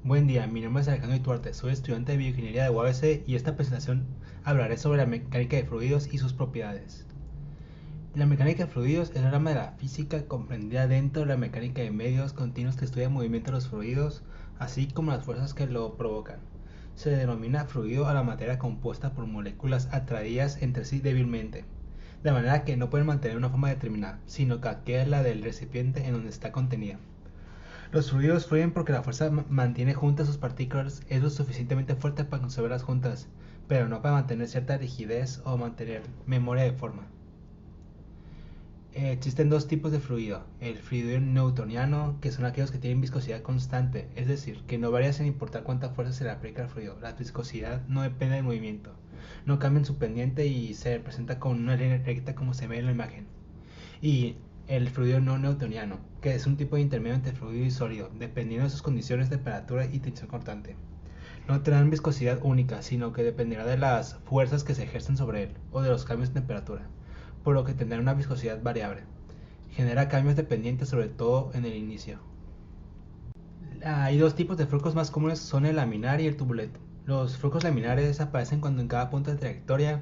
Buen día, mi nombre es Alejandro Ituarte, soy estudiante de bioingeniería de UABC y esta presentación hablaré sobre la mecánica de fluidos y sus propiedades. La mecánica de fluidos es la rama de la física comprendida dentro de la mecánica de medios continuos que estudia el movimiento de los fluidos, así como las fuerzas que lo provocan. Se denomina fluido a la materia compuesta por moléculas atraídas entre sí débilmente, de manera que no pueden mantener una forma determinada, sino que aquella es la del recipiente en donde está contenida. Los fluidos fluyen porque la fuerza mantiene juntas sus partículas es lo suficientemente fuerte para conservarlas juntas, pero no para mantener cierta rigidez o mantener memoria de forma. Existen dos tipos de fluido: el fluido newtoniano, que son aquellos que tienen viscosidad constante, es decir, que no varía sin importar cuánta fuerza se le aplica al fluido. La viscosidad no depende del movimiento, no cambia en su pendiente y se representa con una línea recta como se ve en la imagen. Y el fluido no newtoniano, que es un tipo de intermedio entre fluido y sólido, dependiendo de sus condiciones de temperatura y tensión constante. No tendrán viscosidad única, sino que dependerá de las fuerzas que se ejercen sobre él o de los cambios de temperatura, por lo que tendrá una viscosidad variable. Genera cambios dependientes sobre todo en el inicio. Hay dos tipos de flujos más comunes, son el laminar y el turbulento. Los flujos laminares aparecen cuando en cada punto de trayectoria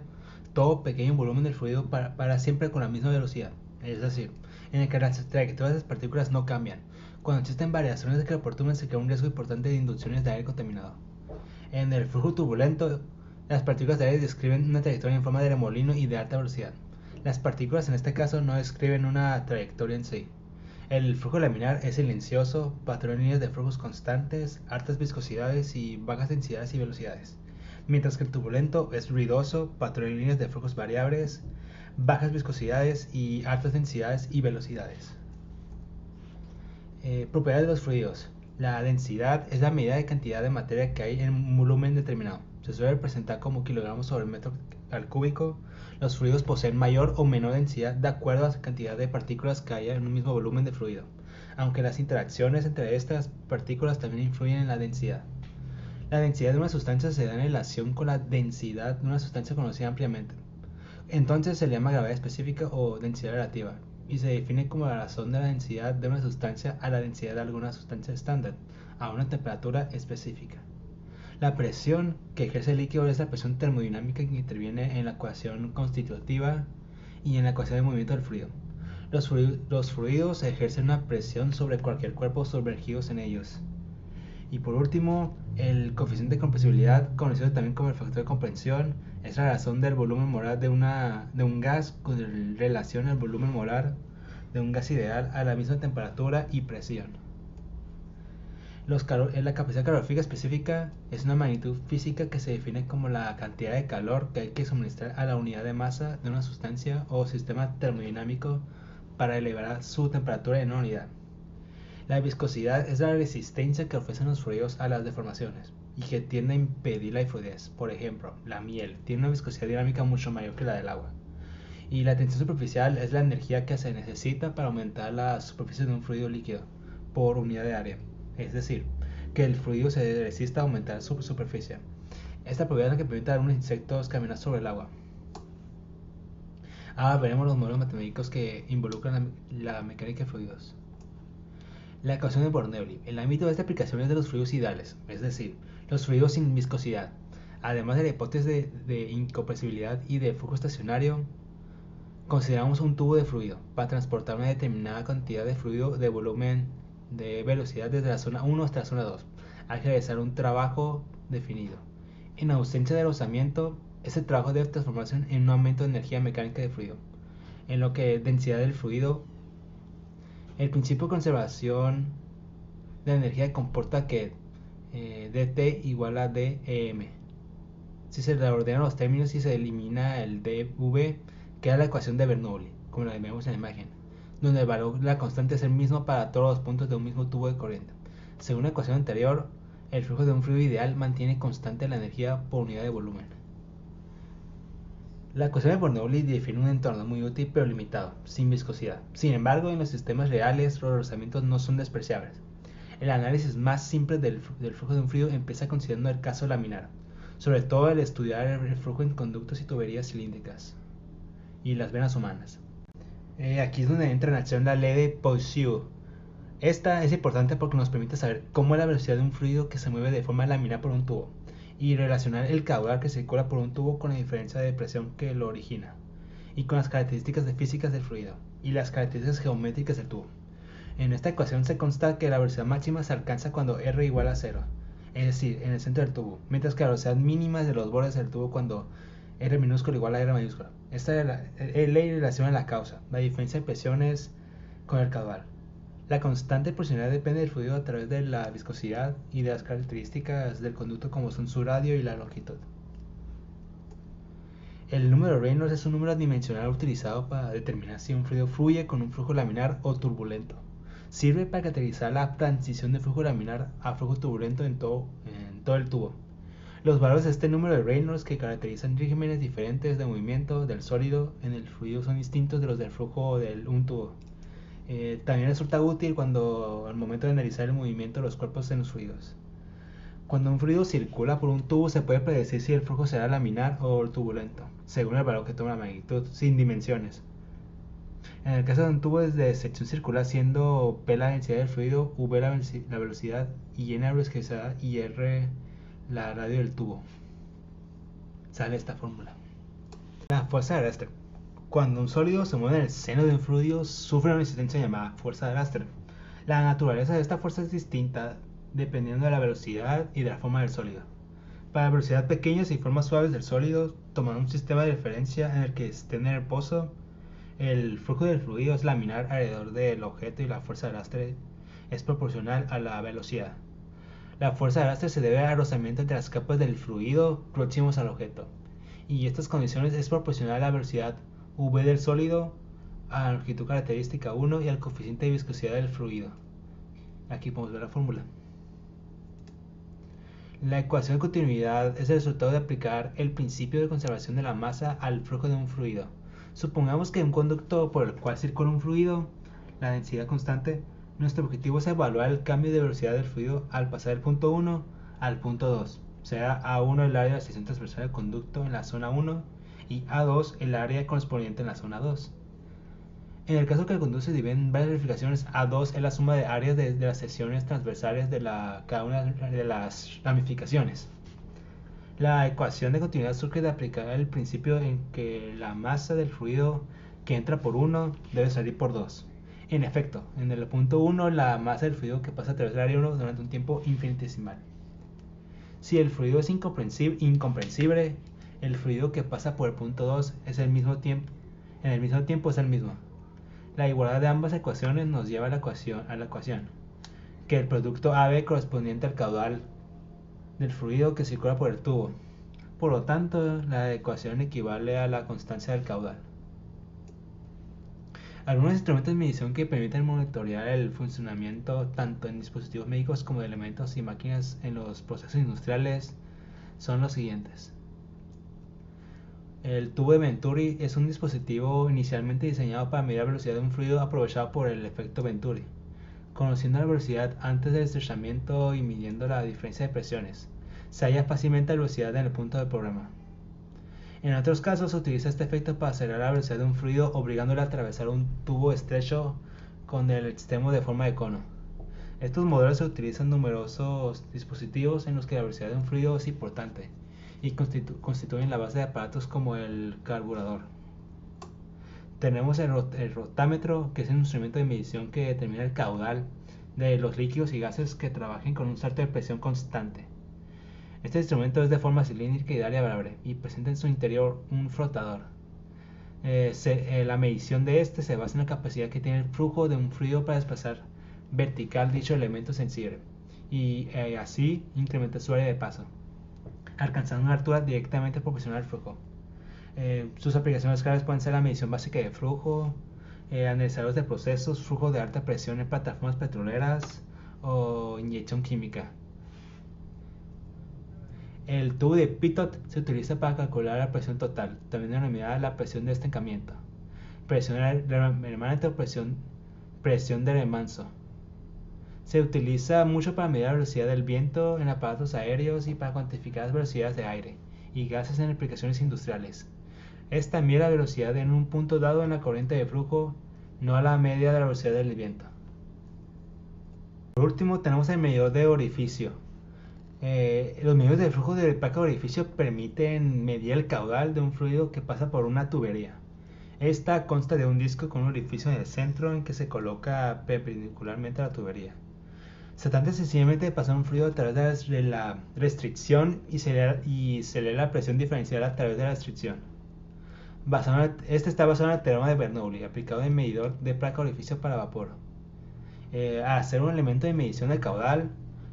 todo pequeño volumen del fluido para siempre con la misma velocidad, es decir, en el que las trayectorias de las partículas no cambian. Cuando existen variaciones de calor se crea un riesgo importante de inducciones de aire contaminado. En el flujo turbulento, las partículas de aire describen una trayectoria en forma de remolino y de alta velocidad. Las partículas en este caso no describen una trayectoria en sí. El flujo laminar es silencioso, patrón en líneas de flujos constantes, altas viscosidades y bajas densidades y velocidades, mientras que el turbulento es ruidoso, patrón en líneas de flujos variables, bajas viscosidades y altas densidades y velocidades. Propiedades de los fluidos. La densidad es la medida de cantidad de materia que hay en un volumen determinado. Se suele representar como kilogramos sobre el metro al cúbico. Los fluidos poseen mayor o menor densidad de acuerdo a la cantidad de partículas que haya en un mismo volumen de fluido, aunque las interacciones entre estas partículas también influyen en la densidad. La densidad de una sustancia se da en relación con la densidad de una sustancia conocida ampliamente. Entonces se le llama gravedad específica o densidad relativa, y se define como la razón de la densidad de una sustancia a la densidad de alguna sustancia estándar, a una temperatura específica. La presión que ejerce el líquido es la presión termodinámica que interviene en la ecuación constitutiva y en la ecuación de movimiento del fluido. Los fluidos ejercen una presión sobre cualquier cuerpo sumergidos en ellos. Y por último, el coeficiente de compresibilidad, conocido también como el factor de compresión, es la razón del volumen molar de un gas con relación al volumen molar de un gas ideal a la misma temperatura y presión. La capacidad calorífica específica es una magnitud física que se define como la cantidad de calor que hay que suministrar a la unidad de masa de una sustancia o sistema termodinámico para elevar su temperatura en una unidad. La viscosidad es la resistencia que ofrecen los fluidos a las deformaciones y que tiende a impedir la fluidez. Por ejemplo, la miel tiene una viscosidad dinámica mucho mayor que la del agua. Y la tensión superficial es la energía que se necesita para aumentar la superficie de un fluido líquido por unidad de área. Es decir, que el fluido se resista a aumentar su superficie. Esta propiedad es la que permite a algunos insectos caminar sobre el agua. Ahora veremos los modelos matemáticos que involucran la mecánica de fluidos. La ecuación de Bernoulli. El ámbito de esta aplicación es de los fluidos ideales, es decir, los fluidos sin viscosidad. Además de la hipótesis de incompresibilidad y de flujo estacionario, consideramos un tubo de fluido para transportar una determinada cantidad de fluido de volumen de velocidad desde la zona 1 hasta la zona 2, al realizar un trabajo definido. En ausencia de rozamiento, este trabajo debe transformarse en un aumento de energía mecánica de fluido, en lo que densidad del fluido. El principio de conservación de la energía comporta que dt igual a dEm. Si se reordenan los términos y se elimina el dV, queda la ecuación de Bernoulli, como la vemos en la imagen, donde el valor de la constante es el mismo para todos los puntos de un mismo tubo de corriente. Según la ecuación anterior, el flujo de un fluido ideal mantiene constante la energía por unidad de volumen. La ecuación de Bernoulli define un entorno muy útil pero limitado, sin viscosidad. Sin embargo, en los sistemas reales los rozamientos no son despreciables. El análisis más simple del flujo de un fluido empieza considerando el caso laminar, sobre todo el estudiar el flujo en conductos y tuberías cilíndricas y las venas humanas. Aquí es donde entra en acción la ley de Poiseuille. Esta es importante porque nos permite saber cómo es la velocidad de un fluido que se mueve de forma laminar por un tubo y relacionar el caudal que circula por un tubo con la diferencia de presión que lo origina y con las características físicas del fluido y las características geométricas del tubo. En esta ecuación se consta que la velocidad máxima se alcanza cuando R igual a 0, es decir, en el centro del tubo, mientras que la velocidad mínima es de los bordes del tubo cuando R minúsculo igual a R mayúsculo. Esta es la ley relaciona la causa, la diferencia de presiones con el caudal. La constante presional depende del fluido a través de la viscosidad y de las características del conducto como son su radio y la longitud. El número de Reynolds es un número dimensional utilizado para determinar si un fluido fluye con un flujo laminar o turbulento. Sirve para caracterizar la transición de flujo laminar a flujo turbulento en todo el tubo. Los valores de este número de Reynolds que caracterizan regímenes diferentes de movimiento del sólido en el fluido son distintos de los del flujo de un tubo. También resulta útil cuando al momento de analizar el movimiento de los cuerpos en los fluidos. Cuando un fluido circula por un tubo se puede predecir si el flujo será laminar o turbulento, según el valor que toma la magnitud, sin dimensiones. En el caso de un tubo de sección circular, siendo P la densidad del fluido, V la velocidad y N la viscosidad y R la radio del tubo. Sale esta fórmula. La fuerza de arrastre. Cuando un sólido se mueve en el seno de un fluido, sufre una resistencia llamada fuerza de arrastre. La naturaleza de esta fuerza es distinta dependiendo de la velocidad y de la forma del sólido. Para velocidades pequeñas y formas suaves del sólido, tomando un sistema de referencia en el que estén en reposo, el flujo del fluido es laminar alrededor del objeto y la fuerza de arrastre es proporcional a la velocidad. La fuerza de arrastre se debe al rozamiento entre las capas del fluido próximos al objeto, y estas condiciones es proporcional a la velocidad V del sólido, a la longitud característica 1 y al coeficiente de viscosidad del fluido. Aquí podemos ver la fórmula. La ecuación de continuidad es el resultado de aplicar el principio de conservación de la masa al flujo de un fluido. Supongamos que un conducto por el cual circula un fluido, la densidad constante, nuestro objetivo es evaluar el cambio de velocidad del fluido al pasar del punto 1 al punto 2, será A1 el área de sección transversal del conducto en la zona 1 y A2 el área correspondiente en la zona 2. En el caso que el conducto se divide en varias ramificaciones, A2 es la suma de áreas de las secciones transversales de cada una de las ramificaciones. La ecuación de continuidad surge de aplicar el principio en que la masa del fluido que entra por 1 debe salir por 2. En efecto, en el punto 1 la masa del fluido que pasa a través del área 1 durante un tiempo infinitesimal. Si el fluido es incomprensible, el fluido que pasa por el punto 2 es en el mismo tiempo es el mismo. La igualdad de ambas ecuaciones nos lleva a la ecuación que el producto AB correspondiente al caudal del fluido que circula por el tubo. Por lo tanto, la ecuación equivale a la constancia del caudal. Algunos instrumentos de medición que permiten monitorear el funcionamiento tanto en dispositivos médicos como de elementos y máquinas en los procesos industriales son los siguientes. El tubo de Venturi es un dispositivo inicialmente diseñado para medir la velocidad de un fluido aprovechado por el efecto Venturi, conociendo la velocidad antes del estrechamiento y midiendo la diferencia de presiones. Se halla fácilmente la velocidad en el punto del programa. En otros casos se utiliza este efecto para acelerar la velocidad de un fluido obligándole a atravesar un tubo estrecho con el extremo de forma de cono. Estos modelos se utilizan en numerosos dispositivos en los que la velocidad de un fluido es importante y constituyen la base de aparatos como el carburador. Tenemos el rotámetro, que es un instrumento de medición que determina el caudal de los líquidos y gases que trabajen con un salto de presión constante. Este instrumento es de forma cilíndrica y de área variable y presenta en su interior un flotador. La medición de este se basa en la capacidad que tiene el flujo de un fluido para desplazar vertical dicho elemento sensible y así incrementa su área de paso, alcanzando una altura directamente proporcional al flujo. Sus aplicaciones claves pueden ser la medición básica de flujo, analizadores de procesos, flujo de alta presión en plataformas petroleras o inyección química. El tubo de Pitot se utiliza para calcular la presión total, también denominada la presión de estancamiento, presión remanente o presión de remanso. Se utiliza mucho para medir la velocidad del viento en aparatos aéreos y para cuantificar las velocidades de aire y gases en aplicaciones industriales. Esta mide la velocidad en un punto dado en la corriente de flujo, no a la media de la velocidad del viento. Por último tenemos el medidor de orificio. Los medidores de flujo de placa de orificio permiten medir el caudal de un fluido que pasa por una tubería. Esta consta de un disco con un orificio en el centro en que se coloca perpendicularmente a la tubería. Se trata sencillamente de pasar un fluido a través de la restricción y se lee la presión diferencial a través de la restricción. Este está basado en el teorema de Bernoulli, aplicado en medidor de placa de orificio para vapor. Al ser un elemento de medición de caudal,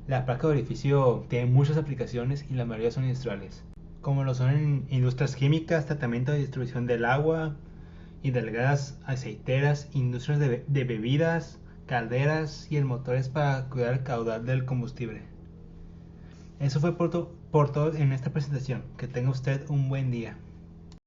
la placa de orificio tiene muchas aplicaciones y la mayoría son industriales, como lo son en industrias químicas, tratamiento de distribución del agua y del gas, aceiteras, industrias de bebidas, calderas y el motores para cuidar el caudal del combustible. Eso fue por todo en esta presentación. Que tenga usted un buen día.